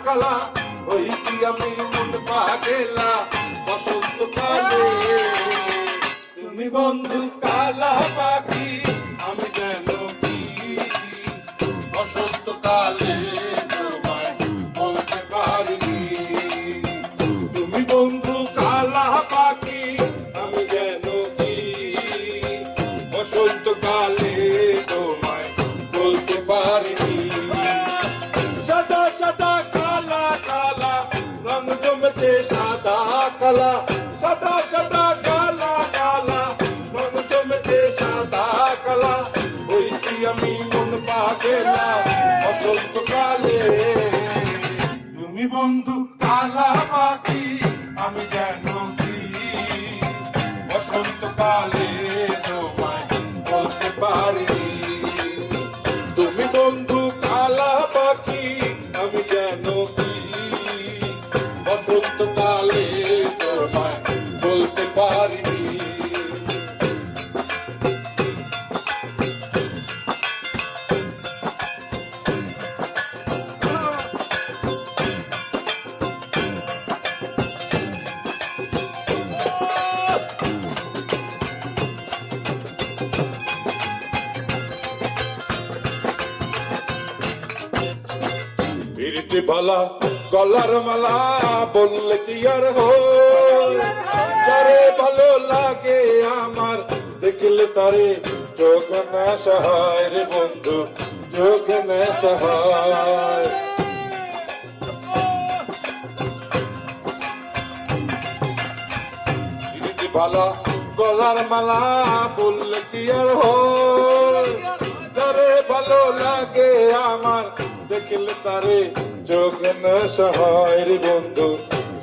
কালা হইছি আমি মন পাগেলা বসন্তকালে তুমি বন্ধু কালা পাখি আমি যেন কি বসন্তকালে তোমায় বলতে পারিনি তুমি বন্ধু কালা পাখি আমি যেন কি বসন্তকালে তোমায় বলতে পারিনি সাদা সাদা কালা কালা রং জমেছে সাদা কালা সাদা সাদা কালা কালা রং জমেছে সাদা কালা হইছি আমি মন পাগেলা বসন্তকালে তুমি বন্ধু কালা পাখি আমি যেন কি বসন্তকালে তোমায় বলতে পারিনি তুমি বন্ধু কালা পাখি আমি যেন কি বসন্তকালে তোমায় বলতে পারিনি পিরিতি ভালা গলার মালা বললে কি আর যারে ভালো লাগে আমার দেখলে তারে চোখ নেশা হয় রে বন্ধু চোখ নেশা হয় পিরিতি ভালা গলার মালা বললে কি আর যারে ভালো লাগে আমার দেখলে তারে চোখ নেশা হয় রে বন্ধু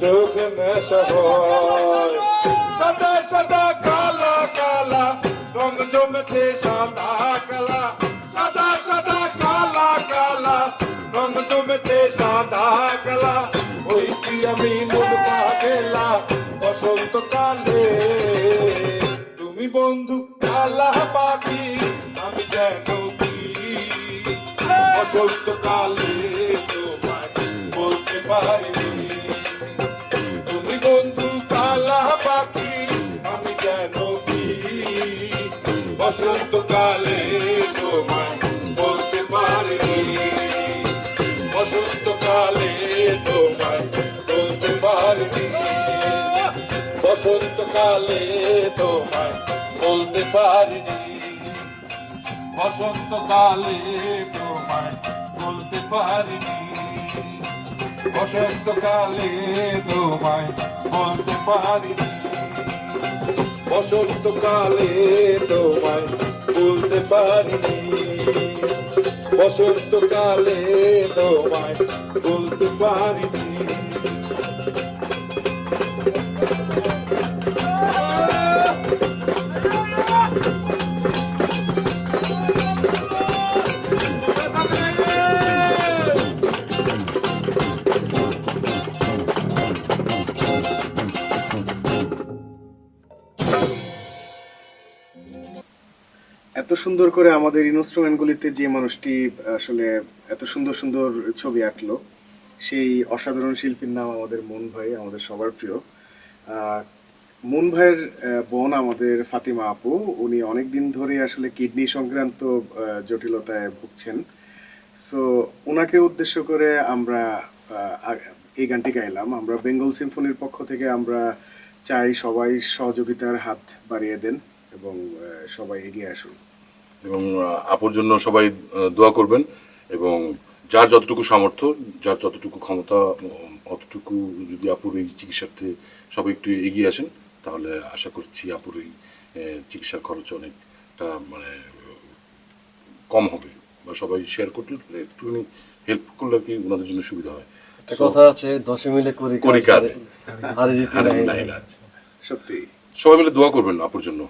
চোখ নেশা হয় সাদা সাদা কালা কালা রং জমেছে সাদা কালা সাদা সাদা কালা কালা রং জমেছে সাদা কালা হইছি আমি মন পাগেলা বসন্তকালে তুমি বন্ধু কালা পাখি আমি যেন কি বসন্তকালে তোমায় বলতে পারিনি তুমি বন্ধু কালা পাখি আমি যেন কি বসন্তকালে তোমায় বলতে পারিনি বসন্তকালে তোমায় বলতে পারিনি বসন্তকালে তোমায় বলতে পারিনি বসন্তকালে তোমায় বলতে পারিনি বসন্তকালে তোমায় বলতে পারিনি বসন্তকালে তোমায় বলতে পারিনি বসন্তকালে তোমায় বলতে পারিনি এত সুন্দর করে আমাদের ইনস্ট্রুমেন্টগুলিতে যে মানুষটি আসলে এত সুন্দর সুন্দর ছবি আঁকলো সেই অসাধারণ শিল্পীর নাম আমাদের মুন ভাই, আমাদের সবার প্রিয়। মুন ভাইয়ের বোন আমাদের ফাতিমা আপু, উনি অনেক দিন ধরে আসলে কিডনি সংক্রান্ত জটিলতায় ভুগছেন। সো ওনাকে উদ্দেশ্য করে আমরা এই গানটি গাইলাম। আমরা বেঙ্গল সিম্ফনির পক্ষ থেকে আমরা চাই সবাই সহযোগিতার হাত বাড়িয়ে দেন এবং সবাই এগিয়ে আসুন এবং আপুর জন্য সবাই দোয়া করবেন এবং যার যতটুকু সামর্থ্য, যার যতটুকু ক্ষমতা, অতটুকু যদি আপুর এই চিকিৎসাতে সবাই একটু এগিয়ে আসেন তাহলে আশা করছি আপুর এই চিকিৎসার খরচ অনেকটা মানে কম হবে বা সবাই শেয়ার করতে একটুখানি হেল্প করলে আর কি ওনাদের জন্য সুবিধা হয়। একটা কথা আছে, 10 মিলে করি কাজ, আর জিতে নাই। সত্যি সবাই মিলে দোয়া করবেন আপুর জন্য।